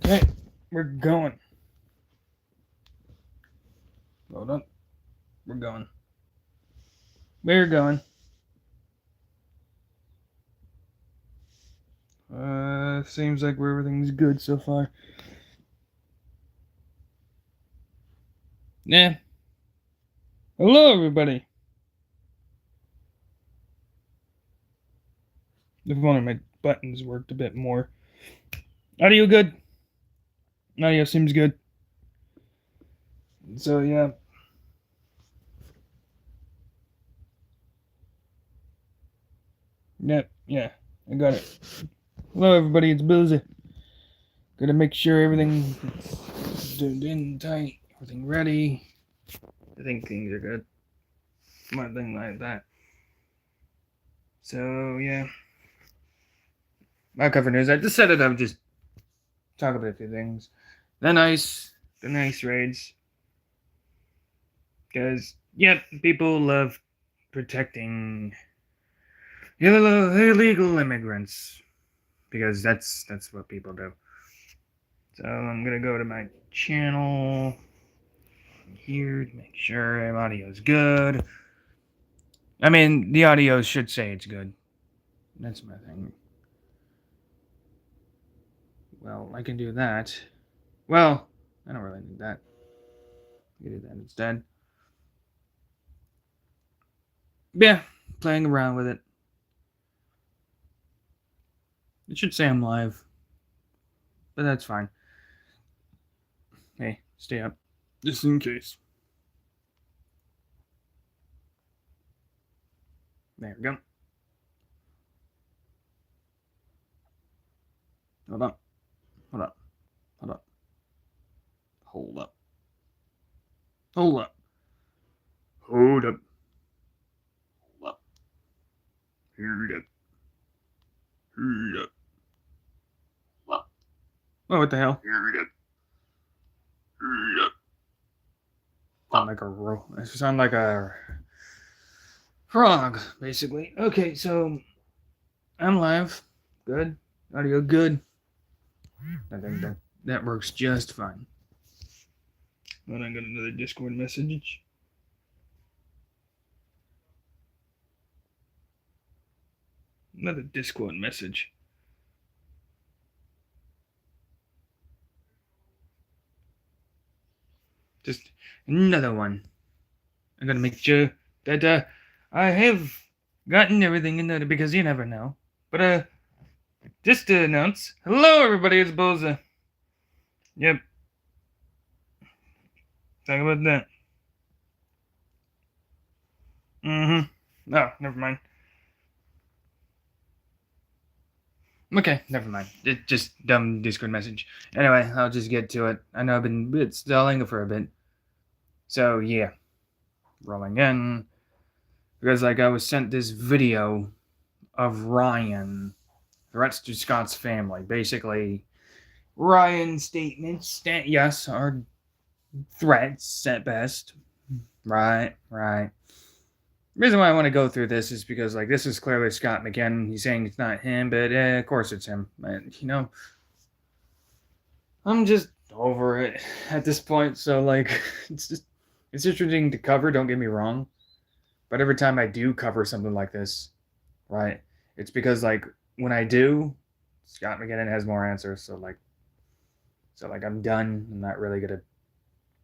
Okay, we're going. Hold up. We're going. We're going. Seems like everything's good so far. Yeah. Hello, everybody. If one of my buttons worked a bit more. Audio good. Audio seems good. So, yeah. Yep, yeah. I got it. Hello, everybody. It's bullzie. Gotta make sure everything's tuned in tight. Everything ready. I think things are good. One thing like that. So, yeah. I'll cover news. I just set it up, just talk about a few things. The nice raids. Because, yep, people love protecting illegal immigrants. Because that's what people do. So I'm gonna go to my channel here to make sure my audio is good. I mean, the audio should say it's good. That's my thing. Well, I can do that. Well, I don't really need that. I can do that instead. Yeah, playing around with it. It should say I'm live. But that's fine. Hey, stay up. Just in case. There we go. Hold up. Hold up. Hold up. Hold up. Hold up. Hold up. Hold up. Hold up. Hold up. Hold up. Oh, what the hell? Hold up. Hold up. Sound like a roll. It sound like a frog, basically. Okay, so I'm live. Good. Audio good. I think that works just fine. Then I got another Discord message. Another Discord message. Just another one. I'm gonna make sure that I have gotten everything in there because you never know. But just to announce, hello everybody, it's bullzie. Yep. Talk about that. Oh, never mind. Okay, never mind. It just dumb Discord message. Anyway, I'll just get to it. I know I've been stalling for a bit. So yeah. Rolling in. Because like I was sent this video of Ryan. Threats to Scott's family. Basically, Ryan's statements that yes are threats at best. Right. The reason why I want to go through this is because, like, this is clearly Scott McKinnon. He's saying it's not him, but of course it's him. And, you know, I'm just over it at this point. So, like, it's interesting to cover, don't get me wrong. But every time I do cover something like this, right, it's because, like, when I do, Scott McKinnon has more answers. So, like, I'm done. I'm not really going to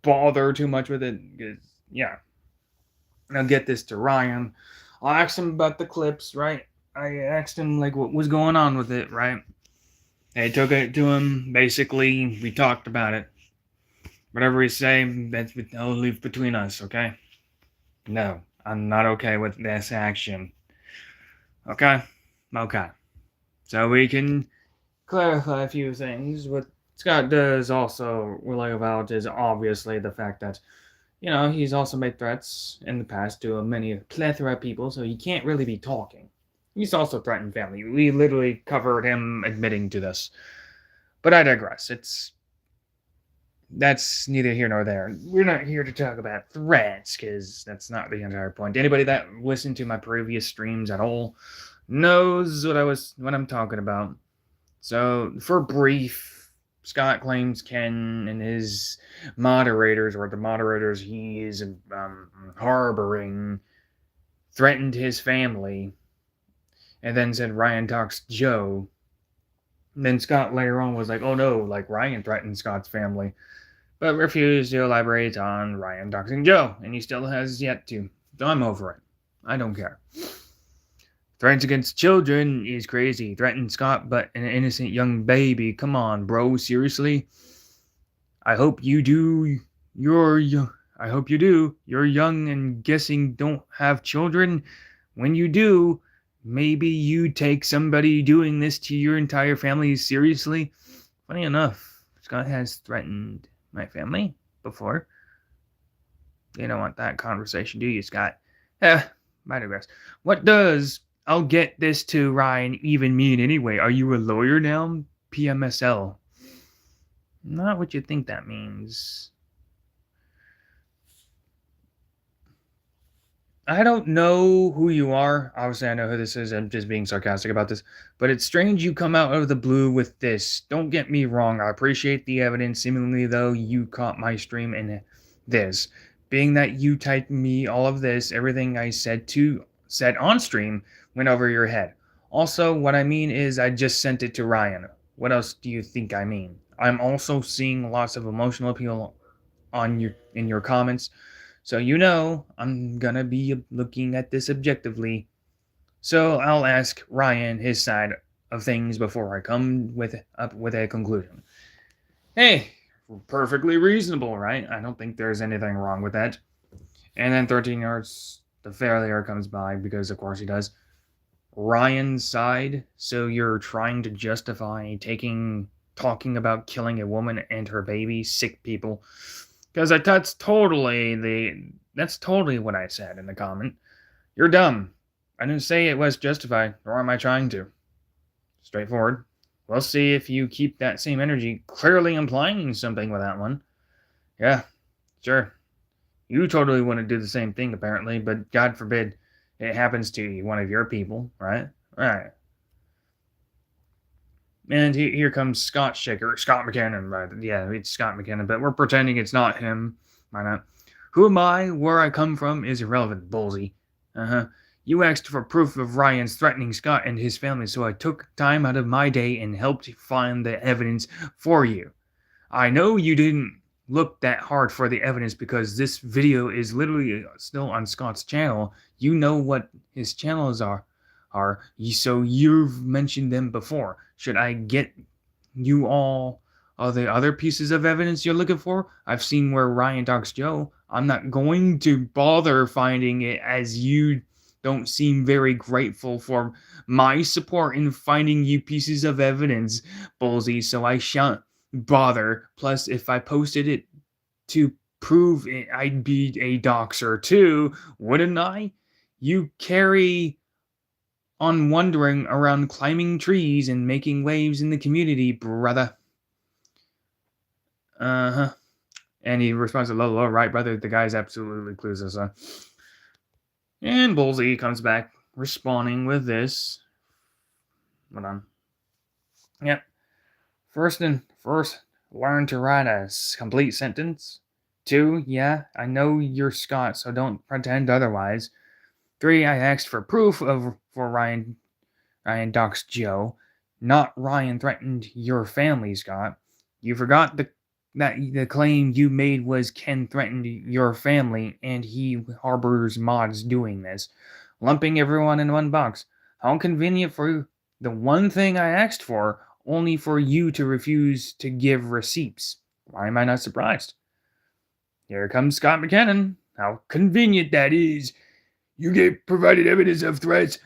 bother too much with it. Because, yeah. I'll get this to Ryan. I'll ask him about the clips, right? I asked him, like, what was going on with it, right? I took it to him. Basically, we talked about it. Whatever he say, that's I'll leave between us, okay? No, I'm not okay with this action. Okay? Okay. So we can clarify a few things. What Scott does also relay about is obviously the fact that he's also made threats in the past to a plethora of people, so he can't really be talking. He's also threatened family. We literally covered him admitting to this. But I digress. That's neither here nor there. We're not here to talk about threats, because that's not the entire point. Anybody that listened to my previous streams at all knows what I'm talking about. So, for brief, Scott claims Ken and his moderators, or the moderators he is harboring, threatened his family, and then said Ryan talks Joe. And then Scott later on was like, oh no, like Ryan threatened Scott's family, but refused to elaborate on Ryan doxing Joe, and he still has yet to. So I'm over it. I don't care. Threats against children is crazy. Threatened Scott, but an innocent young baby. Come on, bro. Seriously? I hope you do. I hope you do. You're young and guessing don't have children. When you do, maybe you take somebody doing this to your entire family seriously. Funny enough, Scott has threatened my family before. You don't want that conversation, do you, Scott? I digress. What does I'll get this to Ryan even mean anyway? Are you a lawyer now? PMSL. Not what you think that means. I don't know who you are. Obviously, I know who this is. I'm just being sarcastic about this. But it's strange you come out of the blue with this. Don't get me wrong. I appreciate the evidence. Seemingly, though, you caught my stream in this. Being that you typed me all of this, everything I said on stream went over your head. Also, what I mean is I just sent it to Ryan. What else do you think I mean? I'm also seeing lots of emotional appeal in your comments. So you know I'm gonna be looking at this objectively. So I'll ask Ryan his side of things before I come up with a conclusion. Hey, perfectly reasonable, right? I don't think there's anything wrong with that. And then 13 yards, the failure comes by, because of course he does. Ryan's side, so you're trying to justify talking about killing a woman and her baby, sick people. Because that's totally what I said in the comment. You're dumb. I didn't say it was justified, nor am I trying to. Straightforward. We'll see if you keep that same energy, clearly implying something with that one. Yeah, sure. You totally want to do the same thing, apparently, but God forbid it happens to one of your people, right? Right. And here comes Scott McKinnon, right? Yeah, it's Scott McKinnon, but we're pretending it's not him. Why not? Who am I? Where I come from is irrelevant, bullzie. You asked for proof of Ryan's threatening Scott and his family, so I took time out of my day and helped find the evidence for you. I know you didn't look that hard for the evidence because this video is literally still on Scott's channel. You know what his channels are, so you've mentioned them before. Should I get you all the other pieces of evidence you're looking for? I've seen where Ryan talks Joe. I'm not going to bother finding it, as you don't seem very grateful for my support in finding you pieces of evidence, bullzie, so I shan't bother. Plus, if I posted it to prove it, I'd be a doxer too, wouldn't I? You carry on wandering around climbing trees and making waves in the community, brother. Uh-huh. And he responds to Lolo, right, brother? The guy's absolutely clueless, huh? And bullzie comes back, responding with this. Hold on. Yep. First, learn to write a complete sentence. 2, yeah, I know you're Scott, so don't pretend otherwise. 3, I asked for proof for Ryan doxed Joe, not Ryan threatened your family, Scott. You forgot that the claim you made was Ken threatened your family and he harbors mods doing this, lumping everyone in one box. How convenient for the one thing I asked for, only for you to refuse to give receipts. Why am I not surprised? Here comes Scott McKinnon. How convenient that is. You get provided evidence of threats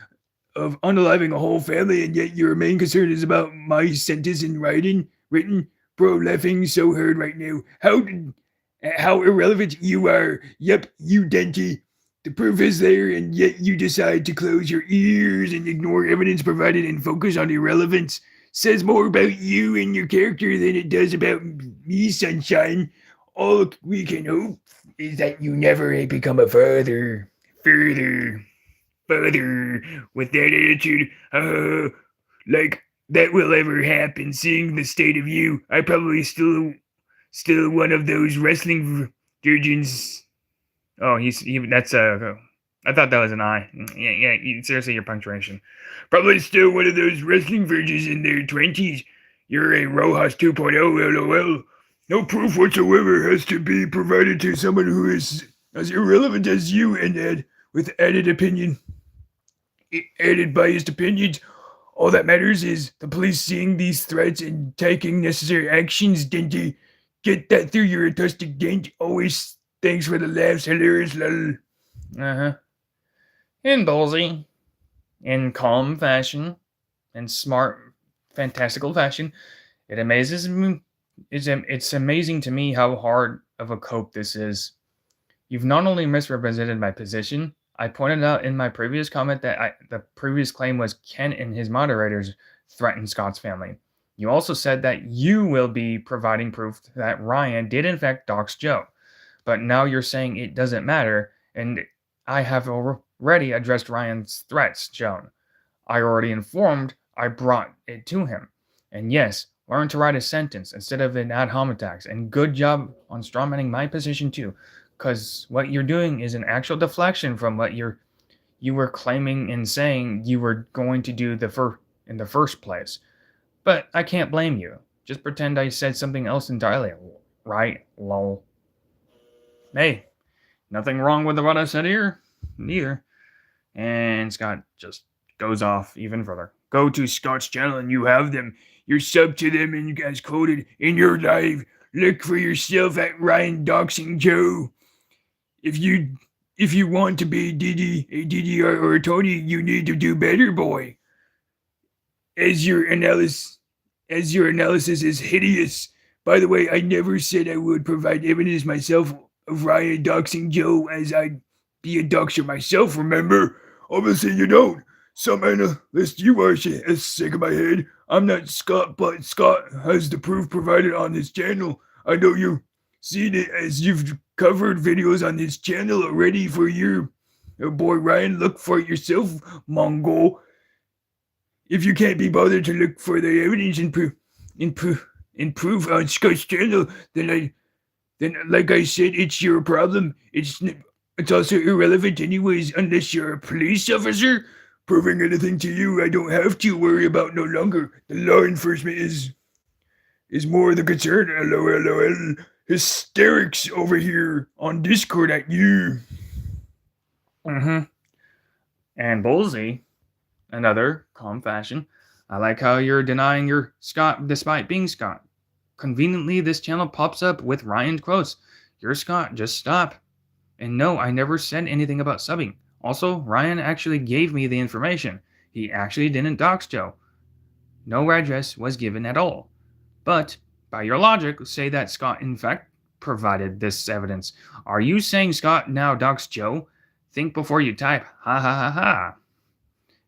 of unaliving a whole family, and yet your main concern is about my sentence in written. Bro, laughing so hard right now. How irrelevant you are. Yep, you denty. The proof is there, and yet you decide to close your ears and ignore evidence provided and focus on irrelevance. Says more about you and your character than it does about me, sunshine. All we can hope is that you never become a father. Further with that attitude, like that will ever happen. Seeing the state of you, I probably still one of those wrestling virgins. Oh, that's a. I thought that was an I. Yeah. Seriously, your punctuation. Probably still one of those wrestling virgins in their 20s. You're a Rojas 2.0, lol. No proof whatsoever has to be provided to someone who is as irrelevant as you and Ed, with added biased opinions. All that matters is the police seeing these threats and taking necessary actions. Dinty, get that through your autistic dent. Always thanks for the laughs, hilarious, lol. Uh-huh. In bullzie, in calm fashion, in smart, fantastical fashion, it amazes me. It's amazing to me how hard of a cope this is. You've not only misrepresented my position, I pointed out in my previous comment that the previous claim was Ken and his moderators threatened Scott's family. You also said that you will be providing proof that Ryan did in fact dox Joe. But now you're saying it doesn't matter, and I have already addressed Ryan's threats, Joan. I already informed, I brought it to him. And yes, learn to write a sentence instead of an ad hominem. And good job on strawmanning my position too, because what you're doing is an actual deflection from what you were claiming and saying you were going to do in the first place. But I can't blame you. Just pretend I said something else entirely, right? Lol. Hey, nothing wrong with what I said here, neither. And Scott just goes off even further. Go to Scott's channel and you have them. You're sub to them and you guys quoted in your live. Look for yourself at Ryan Doxing Joe. If you want to be a Didi or a Tony, you need to do better, boy. As your analysis is hideous. By the way, I never said I would provide evidence myself of Ryan doxing Joe, as I'd be a doxer myself, remember? Obviously you don't. Some analyst you are, is sick of my head. I'm not Scott, but Scott has the proof provided on this channel. I know you've seen it as you've covered videos on this channel already for your boy Ryan. Look for it yourself, Mongol. If you can't be bothered to look for the evidence and proof on Scott's channel, then like I said, it's your problem. It's also irrelevant anyways, unless you're a police officer. Proving anything to you, I don't have to worry about no longer. The law enforcement is more the concern. LOL. Hysterics over here on Discord at you. Mm-hmm. And bullzie, another calm fashion. I like how you're denying you're Scott despite being Scott. Conveniently, this channel pops up with Ryan's quotes. You're Scott, just stop. And no, I never said anything about subbing. Also, Ryan actually gave me the information. He actually didn't dox Joe. No address was given at all. But, by your logic, say that Scott in fact provided this evidence. Are you saying Scott now doxed Joe? Think before you type. Ha ha ha ha.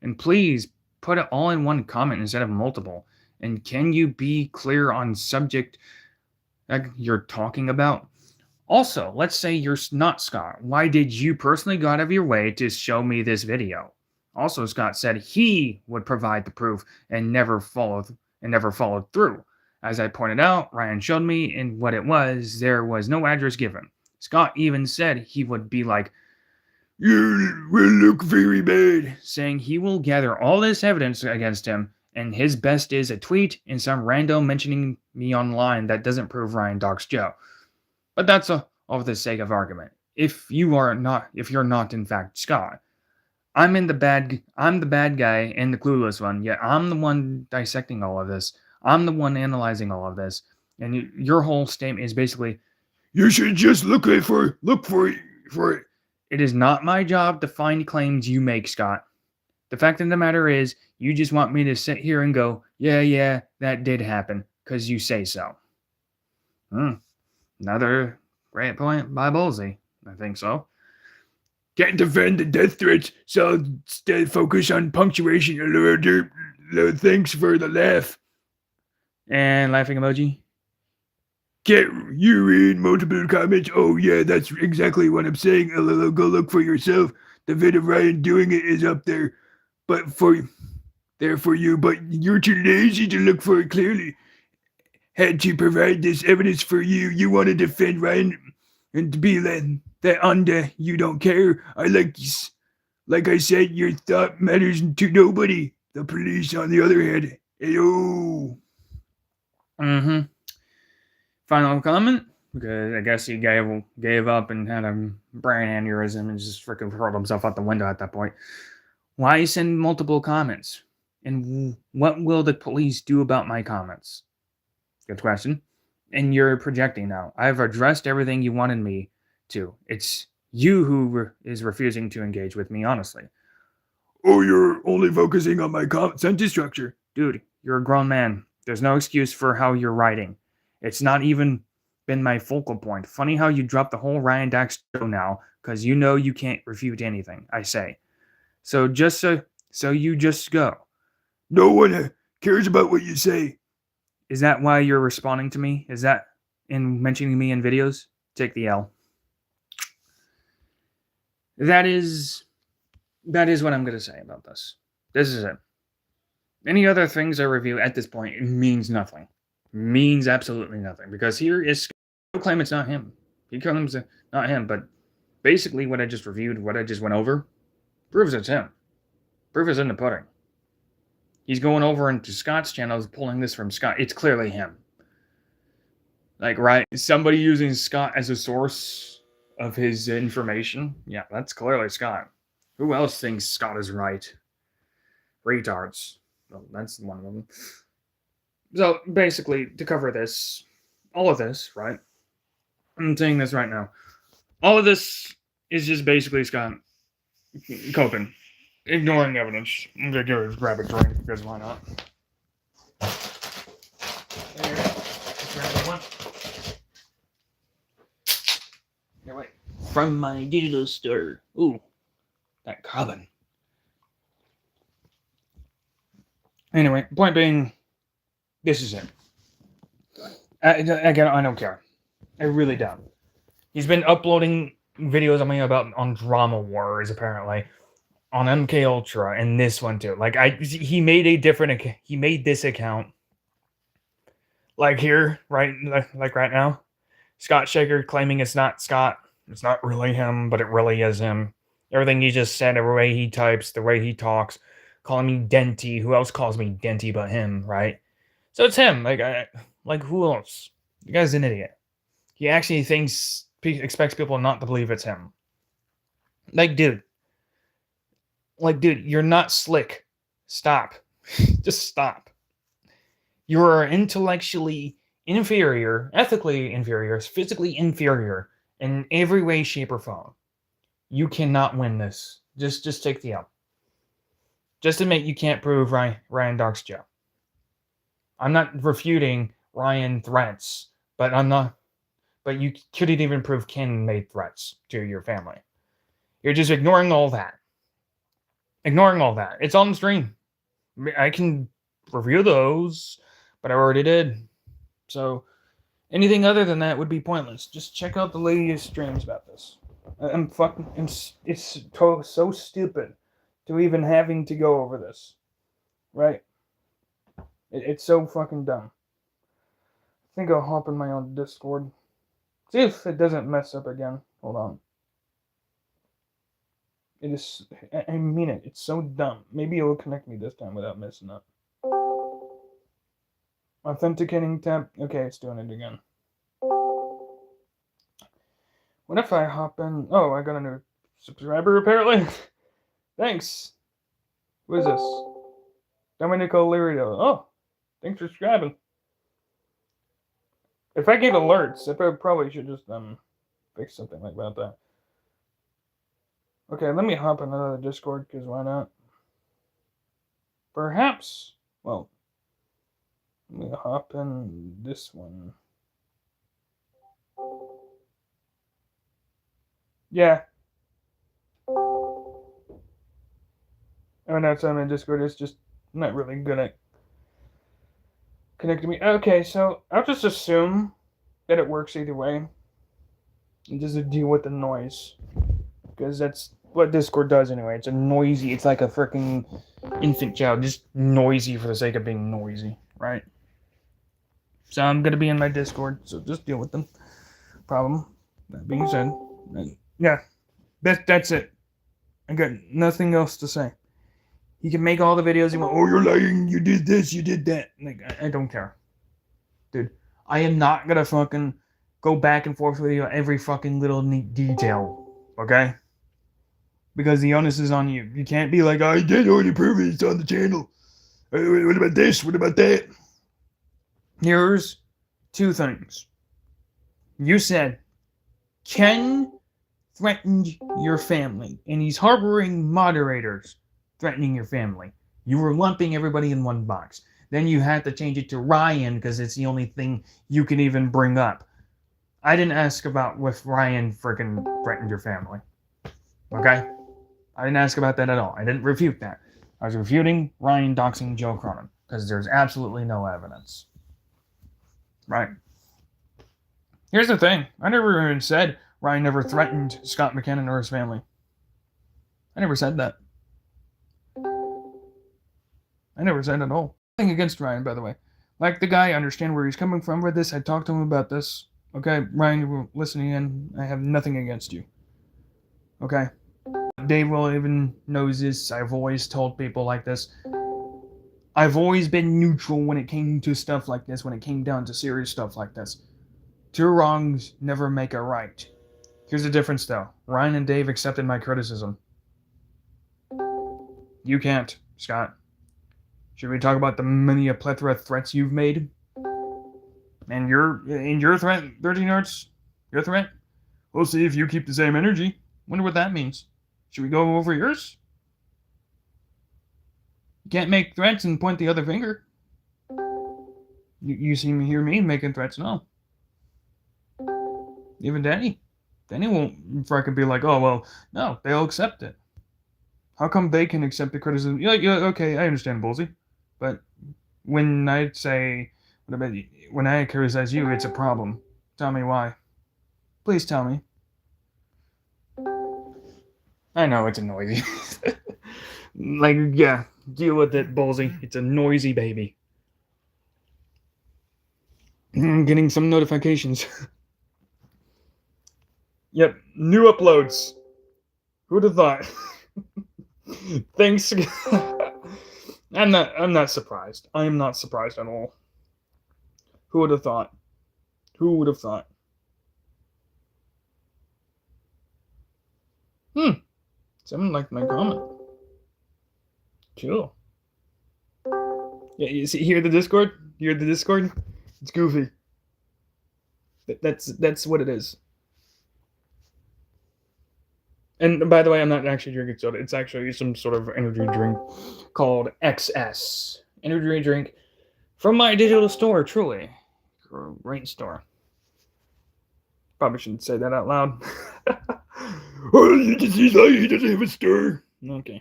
And please, put it all in one comment instead of multiple. And can you be clear on subject that you're talking about? Also, let's say you're not Scott. Why did you personally go out of your way to show me this video? Also, Scott said he would provide the proof and never followed through. As I pointed out, Ryan showed me and what it was. There was no address given. Scott even said he would be like, "You will look very bad," saying he will gather all this evidence against him, and his best is a tweet and some rando mentioning me online that doesn't prove Ryan doxed Joe. But that's all for the sake of argument. If you're not in fact Scott, I'm the bad guy and the clueless one. Yet I'm the one dissecting all of this. I'm the one analyzing all of this, and your whole statement is basically, you should just look for it. It is not my job to find claims you make, Scott. The fact of the matter is, you just want me to sit here and go, yeah, that did happen, because you say so. Another great point by bullzie. I think so. Can't defend the death threats, so instead focus on punctuation. Thanks for the laugh. And laughing emoji. Get you read multiple comments. Oh yeah, that's exactly what I'm saying. Go look for yourself. The vid of Ryan doing it is up there. But there for you, but you're too lazy to look for it clearly. Had to provide this evidence for you. You want to defend Ryan and to be that under you don't care. Like I said, your thought matters to nobody. The police, on the other hand, ayo. Mm-hmm. Final comment? Because I guess he gave up and had a brain aneurysm and just freaking hurled himself out the window at that point. Why send multiple comments? And what will the police do about my comments? Good question. And you're projecting now. I've addressed everything you wanted me to. It's you who is refusing to engage with me, honestly. Oh, you're only focusing on my sentence structure. Dude, you're a grown man. There's no excuse for how you're writing. It's not even been my focal point. Funny how you dropped the whole Ryan Dax show now, because you know you can't refute anything I say. So you just go. No one cares about what you say. Is that why you're responding to me? Is that in mentioning me in videos? Take the L. That is what I'm going to say about this. This is it. Any other things I review at this point, it means nothing. Means absolutely nothing. Because here is he'll claim it's not him. He claims it's not him, but basically what I just reviewed, what I just went over, proves it's him. Proof is in the pudding. He's going over into Scott's channels, pulling this from Scott. It's clearly him. Like, right, somebody using Scott as a source of his information. Yeah, that's clearly Scott. Who else thinks Scott is right? Retards. Well, that's one of them. So, basically, to cover this, all of this, right? I'm saying this right now. All of this is just basically Scott coping. Ignoring evidence. I'm gonna go grab a drink because why not? There, grab one. Here, wait. From my digital store. Ooh, that carbon. Anyway, point being, this is it. Again, I don't care. I really don't. He's been uploading videos on Drama Wars, apparently. On MK Ultra and this one too. Like he made this account. Like here, right? Like right now, Scott Shaker claiming it's not Scott. It's not really him, but it really is him. Everything he just said, the way he types, the way he talks, calling me Denty. Who else calls me Denty but him, right? So it's him. Like who else? The guy's an idiot. He actually expects people not to believe it's him. Like, dude, you're not slick. Stop. Just stop. You are intellectually inferior, ethically inferior, physically inferior in every way, shape, or form. You cannot win this. Just take the L. Just admit you can't prove Ryan Dark's Joe. I'm not refuting Ryan threats, but you couldn't even prove Ken made threats to your family. You're just ignoring all that. It's on the stream. I can review those, but I already did. So anything other than that would be pointless. Just check out the latest streams about this. It's so stupid to even having to go over this. Right? It's so fucking dumb. I think I'll hop in my own Discord. See if it doesn't mess up again. Hold on. It is, I mean it, it's so dumb. Maybe it will connect me this time without messing up. Authenticating tab. Okay, it's doing it again. What if I hop in? Oh, I got a new subscriber apparently. Thanks. Who is this? Domenico Lirio. Oh, thanks for subscribing. If I get alerts, I probably should just fix something like that. Okay, let me hop in another Discord, because why not? Perhaps, well, let me hop in this one. Yeah. Oh, no, it's on my Discord. It's just not really good at connecting me. Okay, so I'll just assume that it works either way. And just deal with the noise. Because that's what Discord does anyway. It's a noisy, it's like a freaking infant child, just noisy for the sake of being noisy, right? So I'm gonna be in my Discord, so just deal with them. Problem. That being said, yeah, that's it. I got nothing else to say. He can make all the videos he wants. Oh, you're lying. You did this. You did that. Like, I don't care, dude. I am not gonna fucking go back and forth with you on every fucking little neat detail. Okay? Because the onus is on you. You can't be like, I did already prove it. It's on the channel. What about this? What about that? Here's two things. You said Ken threatened your family, and he's harboring moderators threatening your family. You were lumping everybody in one box. Then you had to change it to Ryan because it's the only thing you can even bring up. I didn't ask about if Ryan freaking threatened your family. Okay? I didn't ask about that at all. I didn't refute that. I was refuting Ryan doxing Joe Cronin because there's absolutely no evidence. Right? Here's the thing. I never even said Ryan never threatened Scott McKinnon or his family. I never said that. I never said at all. Nothing against Ryan, by the way. Like the guy, I understand where he's coming from with this. I talked to him about this. Okay, Ryan, you're listening in. I have nothing against you. Okay? Dave will even knows this. I've always told people like this. I've always been neutral when it came to stuff like this, when it came down to serious stuff like this. Two wrongs never make a right. Here's the difference, though. Ryan and Dave accepted my criticism. You can't, Scott. Should we talk about the many a plethora of threats you've made? And your threat, 13 Arts? Your threat? We'll see if you keep the same energy. Wonder what that means. Should we go over yours? You can't make threats and point the other finger. You seem to hear me making threats, no. Even Danny. Danny won't freaking be like, oh, well, no, they'll accept it. How come they can accept the criticism? You're like, yeah, okay, I understand, bullzie. But when I say, when I criticize you, it's a problem. Tell me why. Please tell me. I know it's a noisy. Like, yeah, deal with it, bullzie. It's a noisy baby. I'm getting some notifications. Yep, new uploads. Who'd have thought? Thanks. I'm not surprised. I am not surprised at all. Who would have thought? Who would have thought? Someone liked my comment. Cool. Yeah, you see, hear the Discord? You hear the Discord? It's goofy. That's what it is. And by the way, I'm not actually drinking soda. It's actually some sort of energy drink called XS. Energy drink from my digital store, truly. Great store. Probably shouldn't say that out loud. Oh, he doesn't have a store. Okay.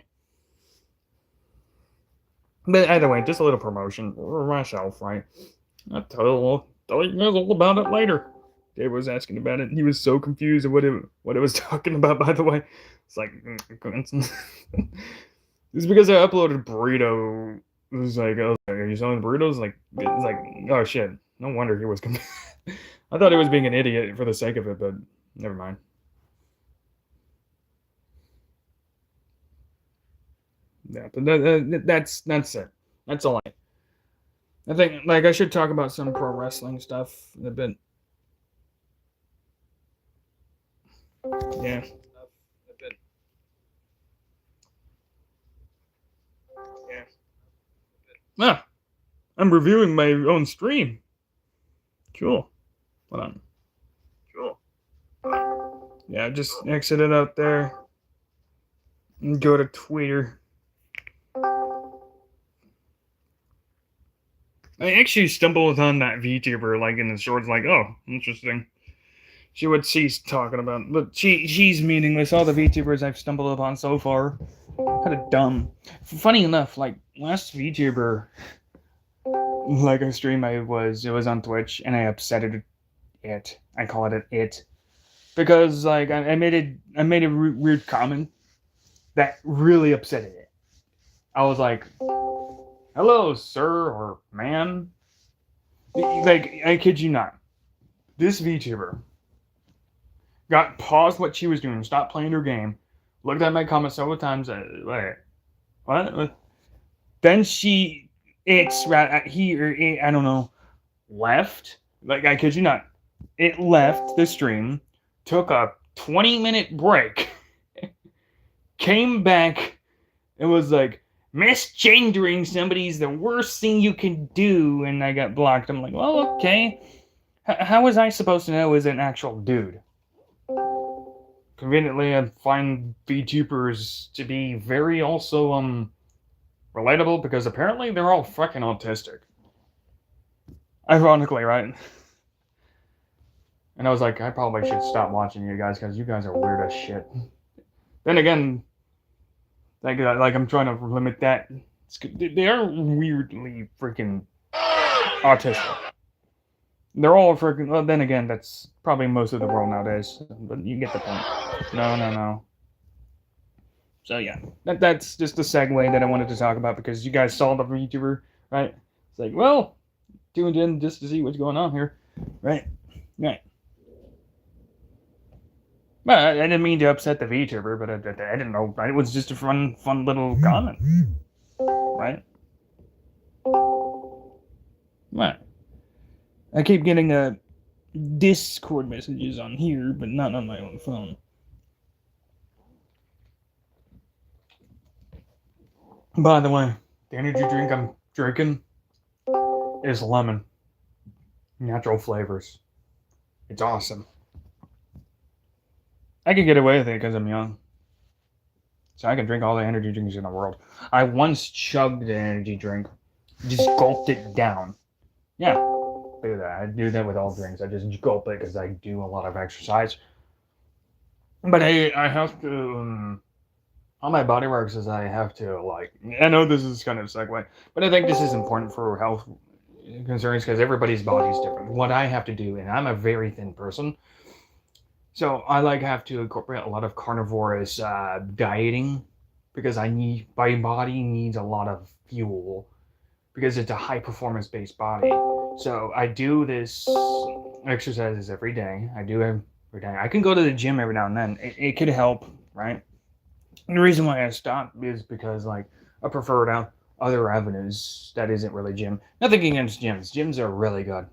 But either way, just a little promotion for myself, right? I'll tell you guys all about it later. Dave was asking about it. He was so confused at what it was talking about, by the way. It's like, coincidence. It's because I uploaded burrito. It was like, oh, are you selling burritos? Like, it's like, oh shit. No wonder he was confused. I thought he was being an idiot for the sake of it, but never mind. Yeah, but that's it. That's all I think, like, I should talk about some pro wrestling stuff a bit. Yeah. Ah, I'm reviewing my own stream. Cool. Hold on. Cool. Yeah, just exit it out there and go to Twitter. I actually stumbled on that VTuber like in the shorts, like, oh, interesting. See what she's talking about, but she's meaningless. All the VTubers I've stumbled upon so far, kind of dumb. Funny enough, like last VTuber, like a stream it was on Twitch, and I upsetted it. I call it because like I made a weird comment that really upset it. I was like, hello, sir or man. Like, I kid you not. This VTuber got paused what she was doing, stopped playing her game, looked at my comments several times. Wait, what? Then he or it, I don't know, left. Like, I kid you not. It left the stream, took a 20-minute break, came back, and was like, misgendering somebody's the worst thing you can do, and I got blocked. I'm like, well, okay. How was I supposed to know it was an actual dude? Conveniently, I find VTubers to be very also relatable because apparently they're all fucking autistic. Ironically, right? And I was like, I probably should stop watching you guys because you guys are weird as shit. Then again, like I'm trying to limit that. They are weirdly freaking autistic. They're all freaking. Well, then again, that's probably most of the world nowadays. But you get the point. No. So yeah, that's just a segue that I wanted to talk about because you guys saw the VTuber, right? It's like, well, tuned in just to see what's going on here, right? Right. Well, I didn't mean to upset the VTuber, but I didn't know. Right? It was just a fun little comment, right? Right. I keep getting Discord messages on here, but not on my own phone. By the way, the energy drink I'm drinking is lemon. Natural flavors. It's awesome. I can get away with it because I'm young. So I can drink all the energy drinks in the world. I once chugged an energy drink, just gulped it down. Yeah, do that. I do that with all drinks. I just gulp it because I do a lot of exercise. But I have to. All my body works is I have to, like. I know this is kind of a segue, but I think this is important for health concerns because everybody's body is different. What I have to do, and I'm a very thin person, so I have to incorporate a lot of carnivorous dieting because my body needs a lot of fuel because it's a high performance based body. So I do this exercises every day. I do every day. I can go to the gym every now and then. It could help, right? And the reason why I stopped is because I prefer other avenues that isn't really gym. Nothing against gyms. Gyms are really good,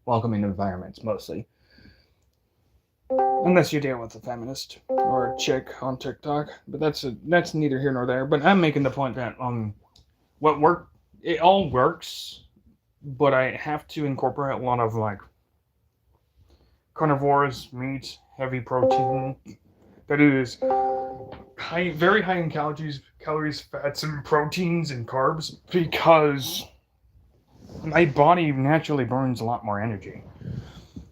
welcoming environments mostly. Unless you deal with a feminist or a chick on TikTok, but that's neither here nor there. But I'm making the point that it all works, but I have to incorporate a lot of carnivorous meat, heavy protein that is very high in calories, fats, and proteins and carbs because my body naturally burns a lot more energy.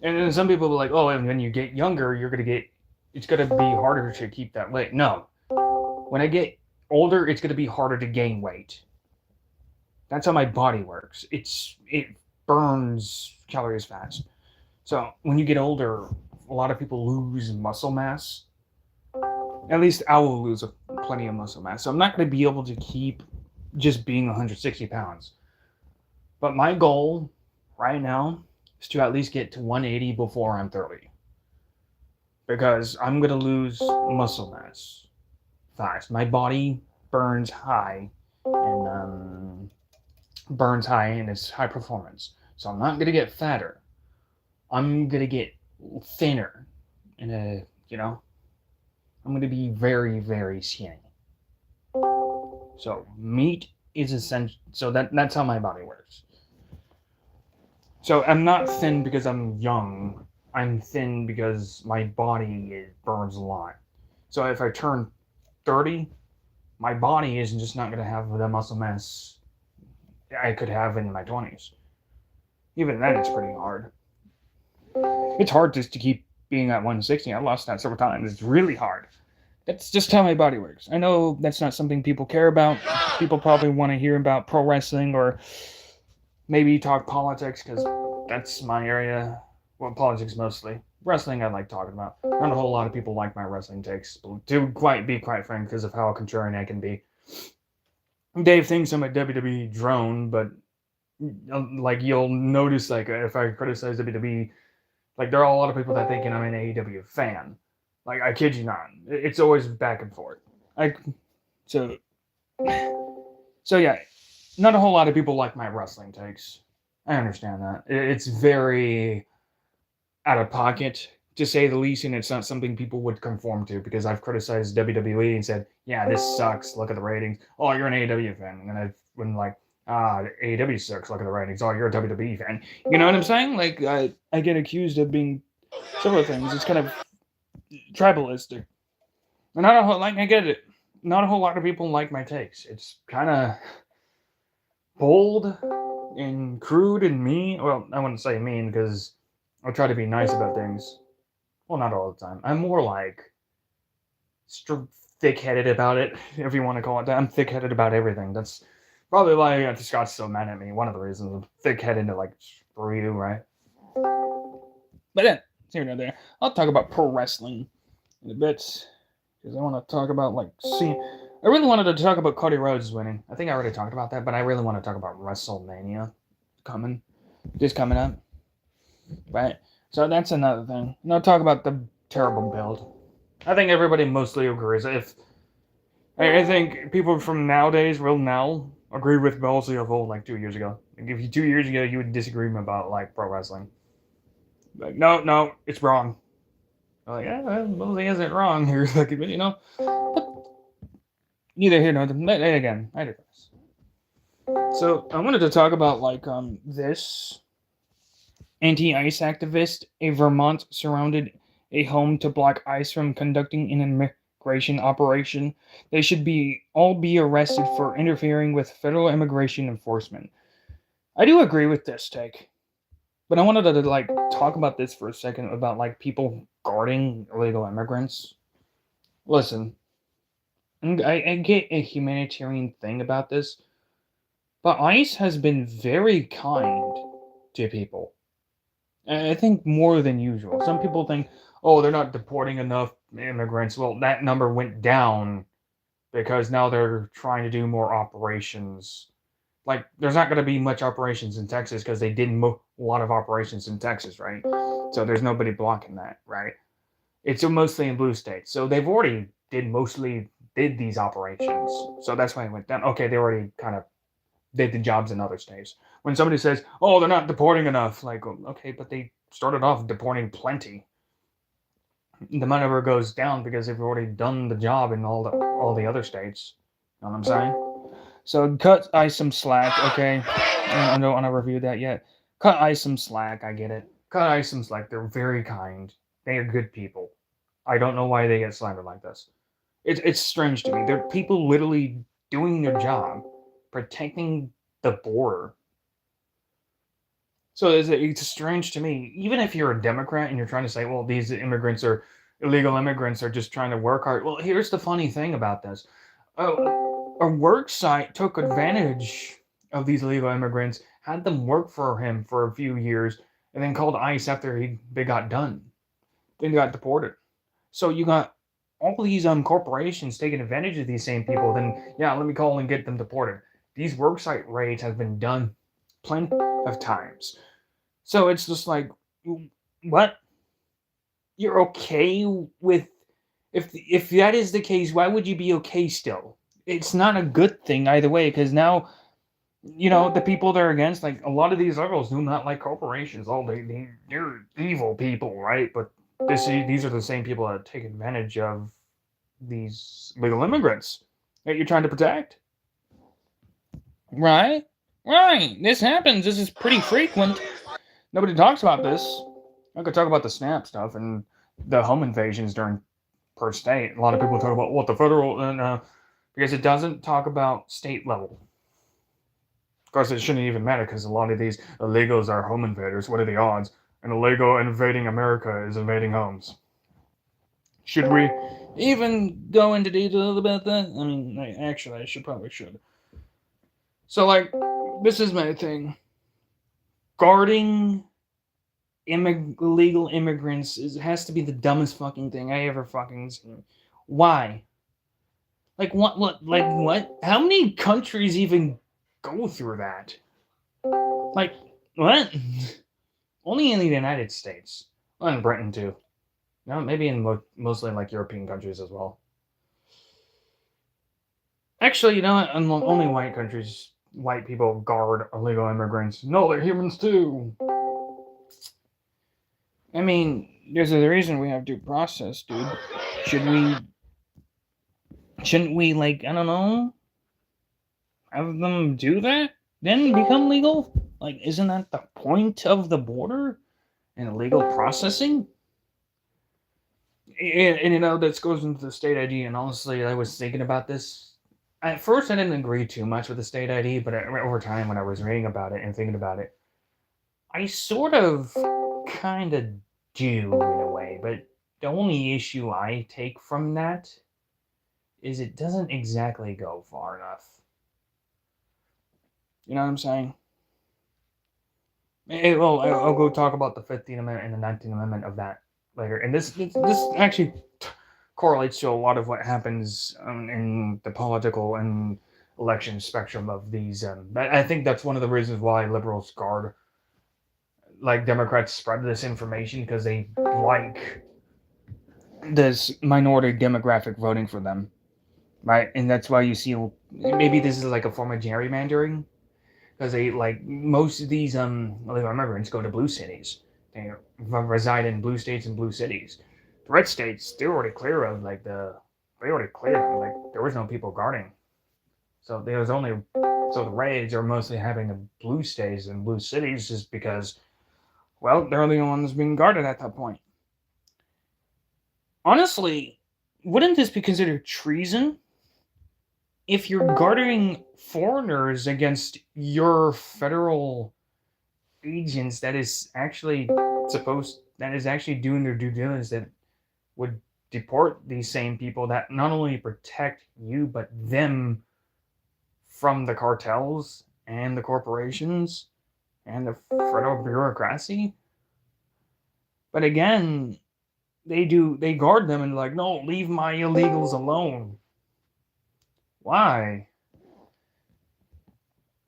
And then some people are like, oh, and when you get younger, it's going to be harder to keep that weight. No. When I get older, it's going to be harder to gain weight. That's how my body works. It burns calories fast. So when you get older, a lot of people lose muscle mass. At least I will lose plenty of muscle mass. So I'm not going to be able to keep just being 160 pounds. But my goal right now is to at least get to 180 before I'm 30. Because I'm going to lose muscle mass fast. My body burns high and it's high performance. So I'm not going to get fatter. I'm going to get thinner. And, I'm going to be very, very skinny. So meat is essential. So that's how my body works. So I'm not thin because I'm young. I'm thin because my body burns a lot. So if I turn 30, my body is just not going to have the muscle mass I could have in my 20s. Even then, it's pretty hard. It's hard just to keep being at 160. I lost that several times. It's really hard. That's just how my body works. I know that's not something people care about. People probably want to hear about pro wrestling or maybe talk politics because that's my area. Well, politics mostly. Wrestling I like talking about. Not a whole lot of people like my wrestling takes, to be quite frank, because of how contrarian I can be. Dave thinks I'm a WWE drone, but like you'll notice, like if I criticize WWE, like there are a lot of people that think I'm an AEW fan. Like I kid you not, it's always back and forth. I so so yeah, not a whole lot of people like my wrestling takes. I understand that it's very out of pocket to say the least, and it's not something people would conform to because I've criticized WWE and said, "Yeah, this sucks. Look at the ratings. Oh, you're an AEW fan," and I've been like, AEW sucks. Look at the ratings. Oh, you're a WWE fan. You know what I'm saying? Like I get accused of being several things. It's kind of tribalistic. And not a whole like I get it. Not a whole lot of people like my takes. It's kind of bold and crude and mean. Well, I wouldn't say mean because I try to be nice about things. Well, not all the time. I'm more like thick-headed about it, if you want to call it that. I'm thick-headed about everything. That's probably why Scott's so mad at me. One of the reasons I'm thick-headed to like screw you, right? But yeah, here and there. I'll talk about pro wrestling in a bit because I want to talk about like see. I really wanted to talk about Cody Rhodes winning. I think I already talked about that, but I really want to talk about WrestleMania just coming up. Right. So that's another thing. And I'll talk about the terrible build. I think everybody mostly agrees. If I think people from nowadays will now agree with bullzie of old, like 2 years ago. Like if you 2 years ago you would disagree about like pro wrestling. Like no, it's wrong. Like yeah, bullzie isn't wrong here. Like but neither here nor there. Again, I digress. So I wanted to talk about like this anti-ice activist. A Vermont surrounded a home to block ICE from conducting an immigration operation. They should all be arrested for interfering with federal immigration enforcement. I do agree with this take, but I wanted to like talk about this for a second about like people guarding illegal immigrants. Listen, I get a humanitarian thing about this, but ICE has been very kind to people. I think more than usual. Some people think, oh, they're not deporting enough immigrants. Well, that number went down because now they're trying to do more operations. Like, there's not going to be much operations in Texas because they did a lot of operations in Texas, right? So there's nobody blocking that, right? It's mostly in blue states. So they've already did these operations. So that's why it went down. Okay, they already kind of did the jobs in other states. When somebody says, "Oh, they're not deporting enough," like, okay, but they started off deporting plenty. The number goes down because they've already done the job in all the other states. You know what I'm saying? So cut ICE some slack, okay? I don't want to review that yet. Cut ICE some slack. I get it. Cut ICE some slack. They're very kind. They are good people. I don't know why they get slandered like this. It's strange to me. They're people literally doing their job, protecting the border. So it's strange to me. Even if you're a Democrat and you're trying to say, well, these immigrants are illegal immigrants are just trying to work hard. Well, here's the funny thing about this. A work site took advantage of these illegal immigrants, had them work for him for a few years, and then called ICE after they got done. Then got deported. So you got all these corporations taking advantage of these same people. Then yeah, let me call and get them deported. These worksite raids have been done plenty of times. So it's just like, what? You're okay with if that is the case? Why would you be okay still? It's not a good thing either way because now the people they're against, like a lot of these liberals do not like corporations. Oh, they're evil people, right? But these are the same people that take advantage of these legal immigrants that you're trying to protect. Right? Right. This happens. This is pretty frequent. Nobody talks about this. I could talk about the SNAP stuff and the home invasions during per state. A lot of people talk about what the federal because it doesn't talk about state level. Of course, it shouldn't even matter because a lot of these illegals are home invaders. What are the odds? An illegal invading America is invading homes. Should we even go into detail about that? I mean, actually, I probably should. So, like, this is my thing. Guarding illegal immigrants has to be the dumbest fucking thing I ever fucking seen. Why? Like what? How many countries even go through that? Like what? Only in the United States. Well, in Britain too. No, maybe in mostly in like European countries as well. Actually, you know what? Only white countries, white people guard illegal immigrants. No, they're humans too. I mean, there's a reason we have due process, dude. Should we? Shouldn't we like I don't know, have them do that? Then become legal? Like, isn't that the point of the border and illegal processing? And you know, this goes into the state ID. And honestly, I was thinking about this. At first, I didn't agree too much with the state ID, but over time, when I was reading about it and thinking about it, I sort of kind of do in a way. But the only issue I take from that is it doesn't exactly go far enough. You know what I'm saying? Well, I'll go talk about the 15th Amendment and the 19th Amendment of that later. And this actually correlates to a lot of what happens in the political and election spectrum of these. I think that's one of the reasons why liberals guard, like Democrats, spread this information because they like this minority demographic voting for them, right? And that's why you see maybe this is like a form of gerrymandering because they like most of these illegal immigrants go to blue cities. They reside in blue states and blue cities. The red states, they're already clear of like they already cleared them. Like there was no people guarding. So there was only so the raids are mostly happening in blue states and blue cities just because well, they're the only ones being guarded at that point. Honestly, wouldn't this be considered treason? If you're guarding foreigners against your federal agents that is actually doing their due diligence that would deport these same people that not only protect you but them from the cartels and the corporations and the federal bureaucracy. But again, they guard them and like, no, leave my illegals alone. Why?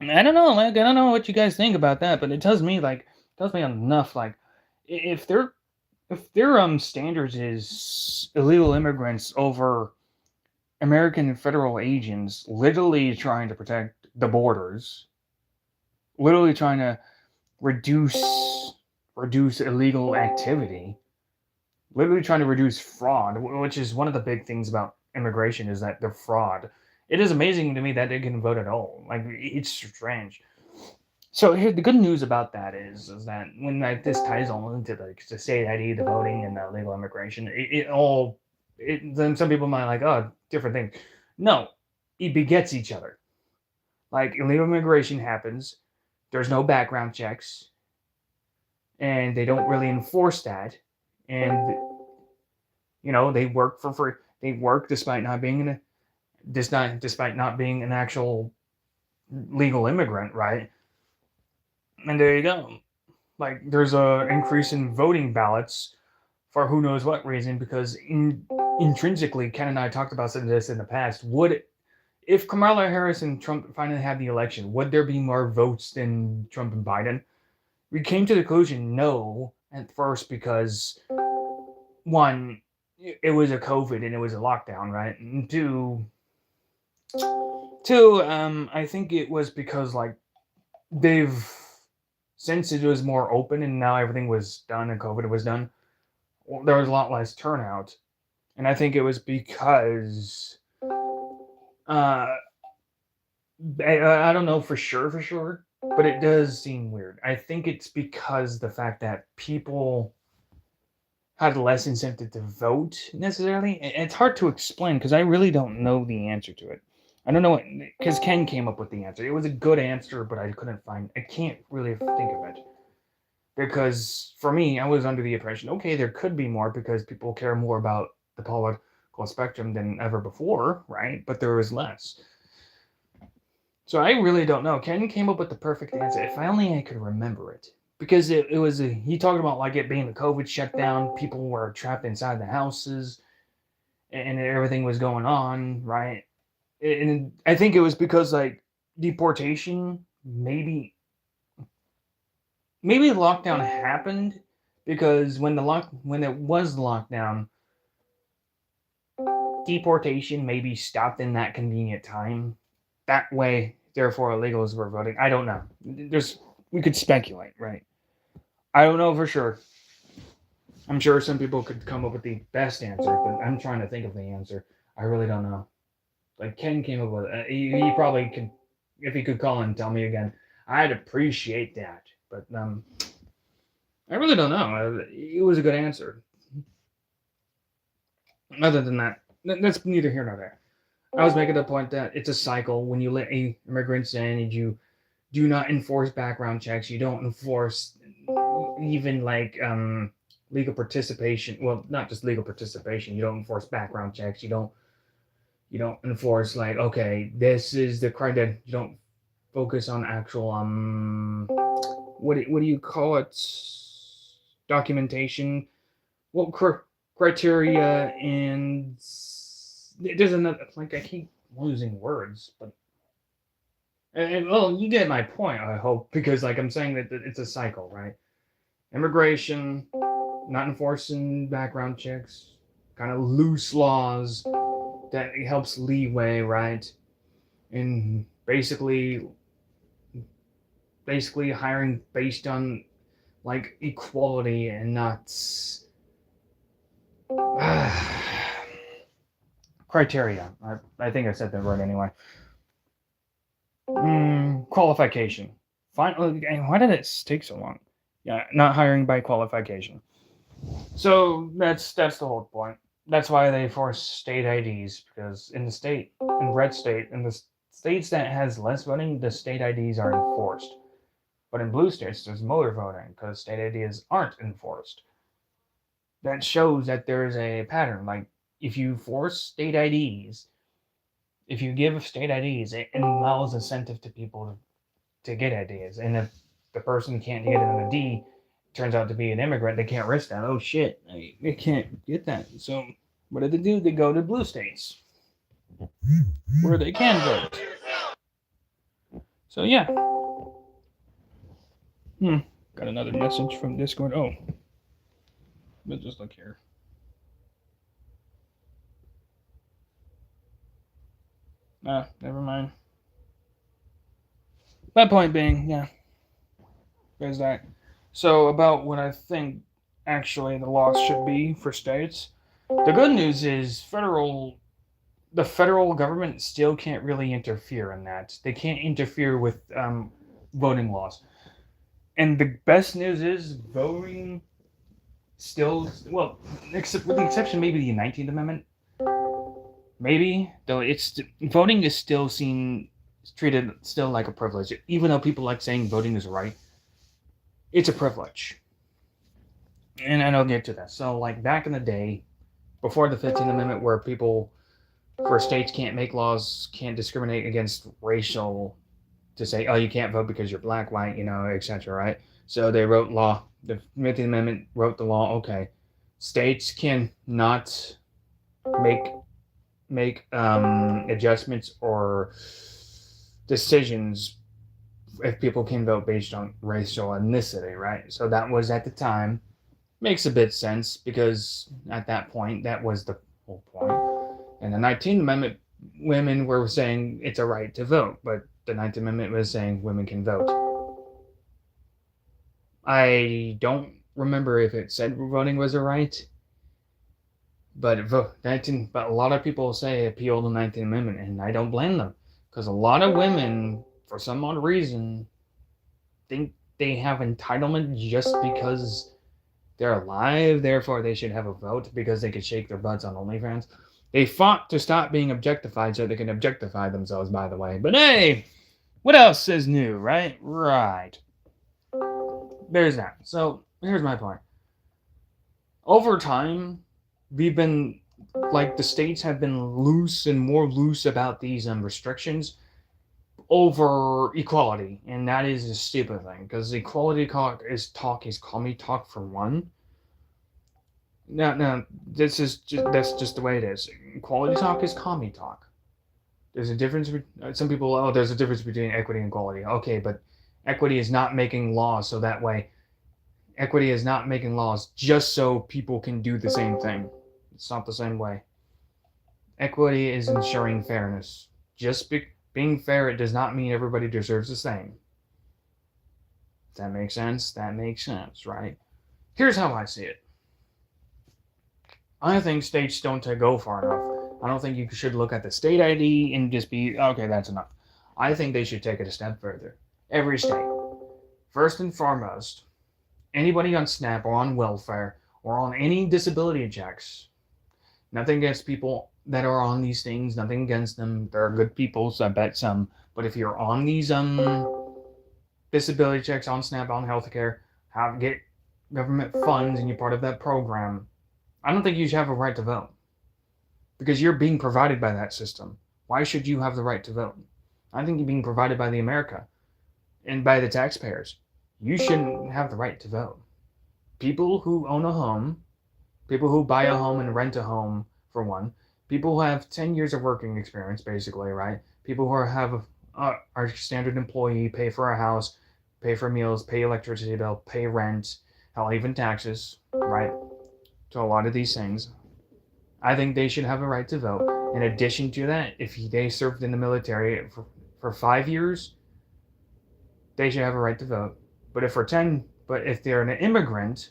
I don't know. Like, I don't know what you guys think about that, but it tells me enough. Like, if their standards is illegal immigrants over American federal agents, literally trying to protect the borders, literally trying to reduce illegal activity, literally trying to reduce fraud, which is one of the big things about immigration is that they're fraud. It is amazing to me that they can vote at all. Like it's strange. So here, the good news about that is that when this ties all into the state ID, the voting, and the legal immigration, then some people might like, oh, different thing. No, it begets each other. Like illegal immigration happens, there's no background checks, and they don't really enforce that, and you know they work for free. They work despite not being an actual legal immigrant, right? And there you go. Like there's a increase in voting ballots for who knows what reason because intrinsically, Ken and I talked about this in the past. If Kamala Harris and Trump finally had the election, would there be more votes than Trump and Biden? We came to the conclusion no at first because one, it was a COVID and it was a lockdown, right? And two, I think it was because like they've since it was more open and now everything was done and COVID was done, there was a lot less turnout, and I think it was because I don't know for sure, but it does seem weird. I think it's because the fact that people had less incentive to vote necessarily. It's hard to explain because I really don't know the answer to it. I don't know what because Ken came up with the answer. It was a good answer, but I can't really think of it. Because for me, I was under the impression, okay, there could be more because people care more about the political spectrum than ever before, right? But there was less. So I really don't know. Ken came up with the perfect answer. If only I could remember it. Because he talked about like it being the COVID shutdown, people were trapped inside the houses, and everything was going on, right? and I think it was because like deportation, maybe the lockdown happened because when it was lockdown, deportation maybe stopped in that convenient time. That way, therefore, illegals were voting. I don't know. We could speculate, right? I don't know for sure. I'm sure some people could come up with the best answer, but I'm trying to think of the answer. I really don't know. Like Ken came up with it. He probably could, if he could call and tell me again. I'd appreciate that, but I really don't know. It was a good answer. Other than that, that's neither here nor there. I was making the point that it's a cycle. When you let immigrants in and you do not enforce background checks, you don't enforce even like legal participation. Well, not just legal participation. You don't enforce background checks. You don't enforce like, okay, this is the crime. That you don't focus on actual what do you call it, documentation, what criteria, and there's another, like, I keep losing words, but well, you get my point, I hope, because like I'm saying that it's a cycle, right? Immigration, not enforcing background checks, kind of loose laws that helps leeway, right? And basically hiring based on like equality and not criteria. I think I said that right anyway. Qualification. Fine. Why did it take so long? Yeah, not hiring by qualification. So that's the whole point. That's why they force state IDs, because in red state, in the states that has less voting, the state IDs are enforced. But in blue states, there's motor voting because state IDs aren't enforced. That shows that there's a pattern. Like, if you force state IDs, if you give state IDs, it allows incentive to people to get IDs. And if the person can't get an ID, turns out to be an immigrant, they can't risk that. Oh shit, they can't get that. So what do they do? They go to blue states where they can vote. So yeah. Got another message from Discord. Oh, let's just look here. Never mind. My point being, yeah, there's that. So about what I think actually the laws should be for states. The good news is the federal government still can't really interfere in that. They can't interfere with voting laws. And the best news is voting still, well, except with the exception maybe the 19th Amendment. Maybe, though, it's voting is still treated still like a privilege. Even though people like saying voting is right, it's a privilege. And I'll get to that. So like back in the day, before the 15th Amendment, where states can't make laws, can't discriminate against racial, to say, oh, you can't vote because you're black, white, etc., right? So they wrote law. The 15th Amendment wrote the law. Okay, states can not make adjustments or decisions if people can vote based on racial ethnicity, right? So that was at the time. Makes a bit sense because at that point, that was the whole point. And the 19th Amendment, women were saying it's a right to vote, but the 19th Amendment was saying women can vote. I don't remember if it said voting was a right, but a lot of people say appeal to the 19th Amendment, and I don't blame them, because a lot of women, for some odd reason, think they have entitlement just because they're alive, therefore they should have a vote because they could shake their butts on OnlyFans. They fought to stop being objectified so they can objectify themselves, by the way. But hey, what else is new, right? Right. There's that. So here's my point. Over time, the states have been loose and more loose about these restrictions over equality, and that is a stupid thing, because equality is commie talk for one. No, that's just the way it is. Equality talk is commie talk. There's a difference. Some people, oh, there's a difference between equity and equality. Okay, but equity is not making laws so that way. Equity is not making laws just so people can do the same thing. It's not the same way. Equity is ensuring fairness. Just being fair, it does not mean everybody deserves the same. Does that make sense? That makes sense, right? Here's how I see it. I think states don't go far enough. I don't think you should look at the state ID and just be, okay, that's enough. I think they should take it a step further. Every state, first and foremost, anybody on SNAP or on welfare or on any disability checks, nothing against people that are on these things, nothing against them. There are good people, so I bet some. But if you're on these disability checks, on SNAP, on healthcare, get government funds and you're part of that program, I don't think you should have a right to vote. Because you're being provided by that system. Why should you have the right to vote? I think you're being provided by the America and by the taxpayers. You shouldn't have the right to vote. People who own a home, people who buy a home and rent a home, for one, people who have 10 years of working experience, basically, right? People who have are standard employee, pay for a house, pay for meals, pay electricity bill, pay rent, hell, even taxes, right? To a lot of these things. I think they should have a right to vote. In addition to that, if they served in the military for 5 years, they should have a right to vote. But if they're an immigrant,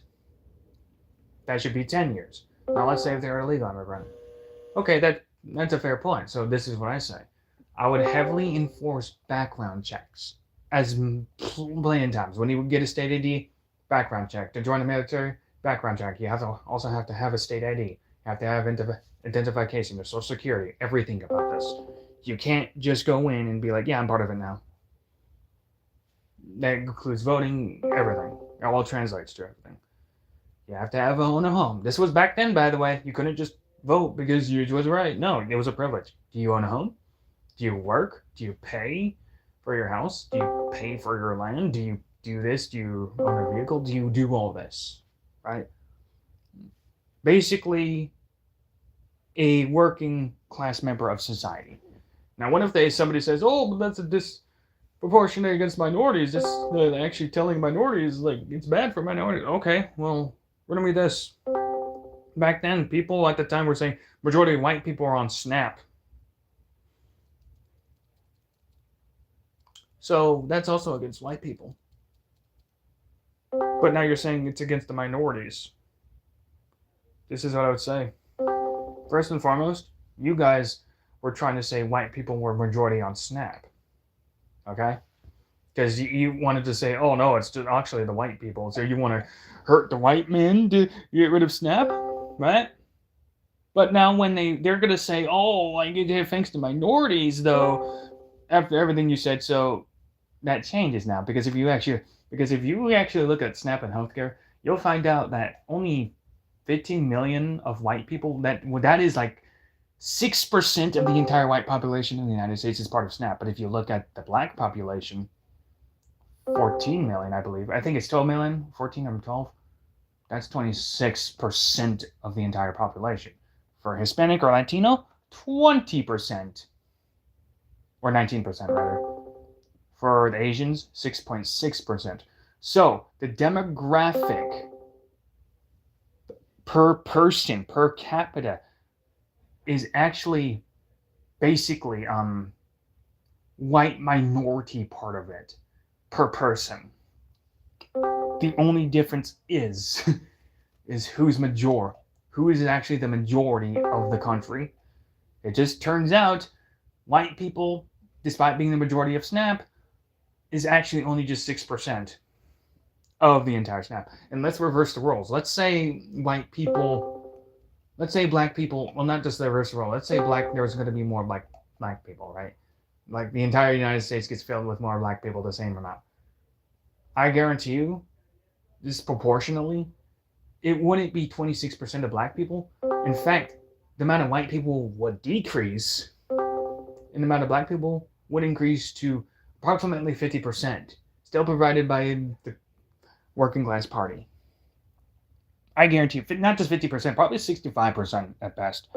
that should be 10 years. Now let's say if they're a legal immigrant. Okay, that's a fair point. So this is what I say. I would heavily enforce background checks as plenty times. When you would get a state ID, background check. To join the military, background check. You also have to have a state ID. You have to have identification, the social security, everything about this. You can't just go in and be like, yeah, I'm part of it now. That includes voting, everything. It all translates to everything. You have to have own a home. This was back then, by the way. You couldn't just vote because yours was right. No, it was a privilege. Do you own a home? Do you work? Do you pay for your house? Do you pay for your land? Do you do this? Do you own a vehicle? Do you do all this? Right? Basically, a working class member of society. Now, what if somebody says, oh, but that's a disproportionate against minorities? This actually telling minorities, like, it's bad for minorities. Okay, well, riddle me this. Back then, people at the time were saying majority of white people are on SNAP. So that's also against white people. But now you're saying it's against the minorities. This is what I would say. First and foremost, you guys were trying to say white people were majority on SNAP. Okay? Because you wanted to say, oh no, it's just actually the white people. So you want to hurt the white men to get rid of SNAP, right? But now when they're going to say, oh, I get to thanks to minorities, though, after everything you said, so that changes now. Because if you actually look at SNAP and healthcare, you'll find out that only 15 million of white people, that is like 6% of the entire white population in the United States is part of SNAP. But if you look at the black population, 14 million, I believe. I think it's 12 million, 14 or 12. That's 26% of the entire population. For Hispanic or Latino, 20%. Or 19%, rather. For the Asians, 6.6%. So, the demographic per person, per capita, is actually basically white minority part of it per person. The only difference is who is actually the majority of the country. It just turns out white people, despite being the majority of SNAP, is actually only just 6% of the entire SNAP. And let's reverse the roles. Let's say black people, well, not just reverse the role. Let's say there's going to be more black people, right? Like the entire United States gets filled with more black people the same amount. I guarantee you, disproportionately, it wouldn't be 26% of black people. In fact, the amount of white people would decrease, and the amount of black people would increase to approximately 50%, still provided by the working class party. I guarantee you, not just 50%, probably 65% at best.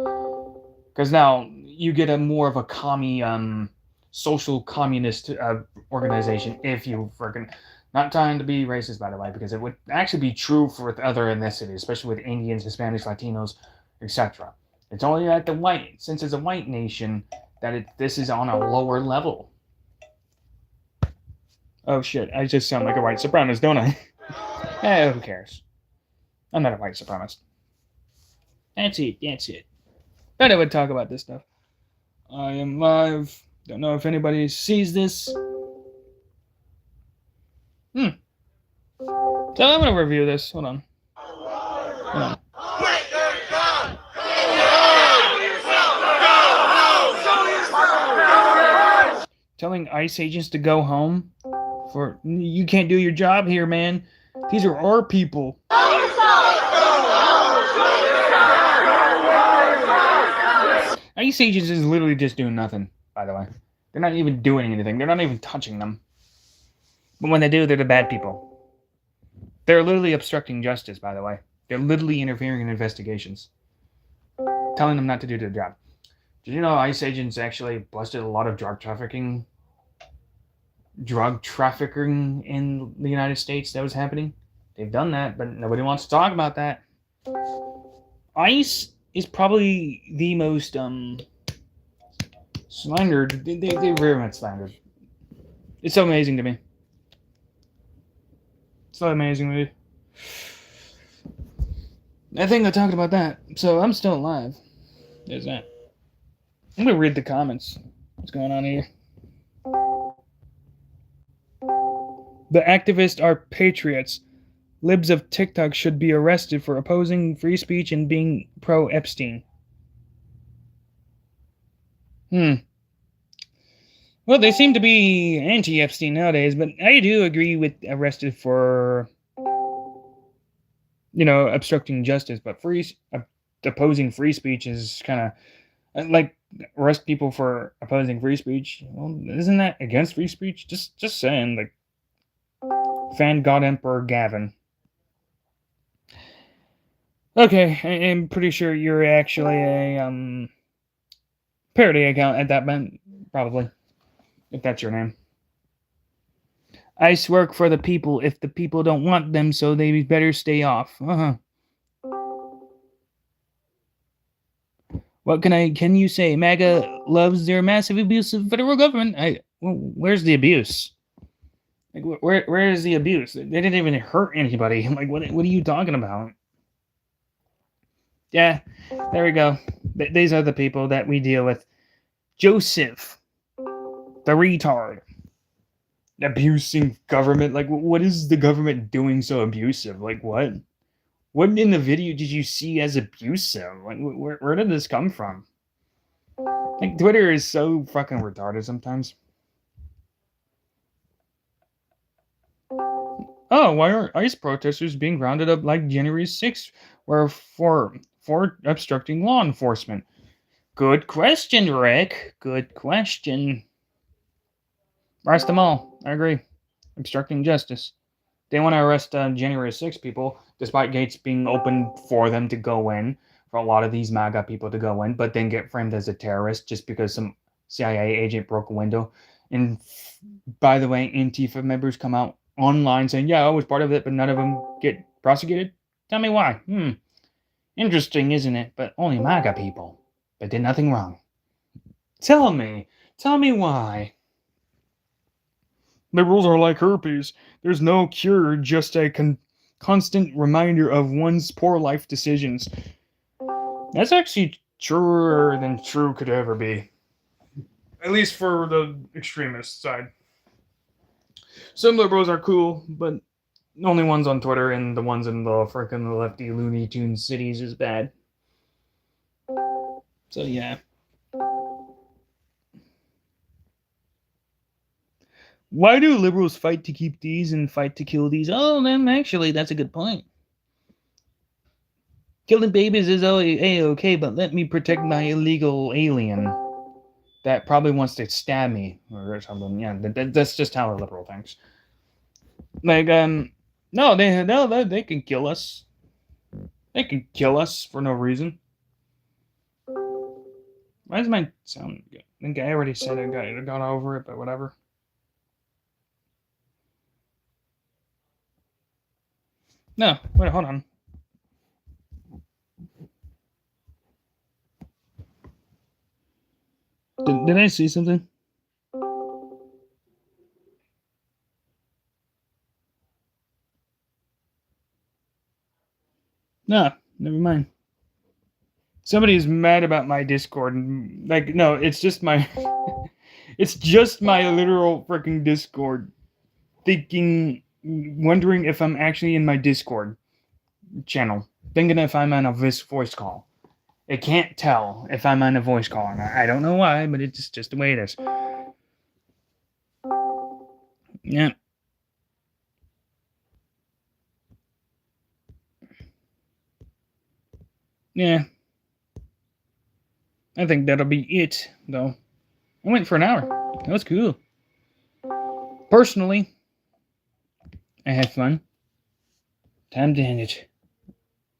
Because now you get a more of a social communist organization if you freaking. Not trying to be racist, by the way, because it would actually be true for other ethnicities, especially with Indians, Hispanics, Latinos, etc. It's only that since it's a white nation, that this is on a lower level. Oh shit, I just sound like a white supremacist, don't I? Who cares? I'm not a white supremacist. That's it. But I would talk about this stuff. I am live. Don't know if anybody sees this. So I'm gonna review this. Hold on. Telling ICE agents to go home for you can't do your job here, man. These are our people. ICE agents is literally just doing nothing, by the way. They're not even doing anything. They're not even touching them. But when they do, they're the bad people. They're literally obstructing justice, by the way. They're literally interfering in investigations. Telling them not to do their job. Did you know ICE agents actually busted a lot of drug trafficking in the United States that was happening? They've done that, but nobody wants to talk about that. ICE is probably the most slandered. They're very much slandered. It's so amazing to me. So amazing to me. I think I talked about that, so I'm still alive. There's that. I'm gonna read the comments. What's going on here? The activists are patriots. Libs of TikTok should be arrested for opposing free speech and being pro-Epstein. Well, they seem to be anti-Epstein nowadays, but I do agree with arrested for, obstructing justice. But opposing free speech is kind of like arrest people for opposing free speech. Well, isn't that against free speech? Just saying, like, fan God Emperor Gavin. Okay, I'm pretty sure you're actually a parody account at that point, probably, if that's your name. ICE work for the people if the people don't want them, so they better stay off. What can you say? MAGA loves their massive abuse of federal government. Where's the abuse? Like, where is the abuse? They didn't even hurt anybody. Like, what are you talking about? Yeah, there we go. These are the people that we deal with. Joseph, the retard, abusing government. Like, what is the government doing so abusive? Like, what? What in the video did you see as abusive? Like, where did this come from? Like, Twitter is so fucking retarded sometimes. Oh, why are ICE protesters being rounded up like January 6th? Where for obstructing law enforcement? Good question, Rick. Good question. Arrest them all. I agree. Obstructing justice. They want to arrest January 6 people, despite gates being open for them to go in, for a lot of these MAGA people to go in, but then get framed as a terrorist just because some CIA agent broke a window. And by the way, Antifa members come out online saying, yeah, I was part of it, but none of them get prosecuted. Tell me why. Interesting, isn't it? But only MAGA people that did nothing wrong. Tell me why. Liberals are like herpes. There's no cure, just a constant reminder of one's poor life decisions. That's actually truer than true could ever be. At least for the extremist side. Some liberals are cool, but the only ones on Twitter and the ones in the freaking lefty Looney Tunes cities is bad. So yeah. Why do liberals fight to keep these and fight to kill these? Oh, then actually, that's a good point. Killing babies is okay, but let me protect my illegal alien that probably wants to stab me or something. Yeah, that's just how a liberal thinks. Like, no, they can kill us. They can kill us for no reason. Why does my sound good? I think I already said I got over it, but whatever. No, wait, hold on. Did I see something? No, never mind. Somebody's mad about my Discord. Like, no, it's just my... it's just my literal freaking Discord. Wondering if I'm actually in my Discord channel. Thinking if I'm on a voice call. It can't tell if I'm on a voice call or not. I don't know why, but it's just the way it is. Yeah. Yeah. I think that'll be it, though. I went for an hour. That was cool. Personally, I had fun. Time to end it.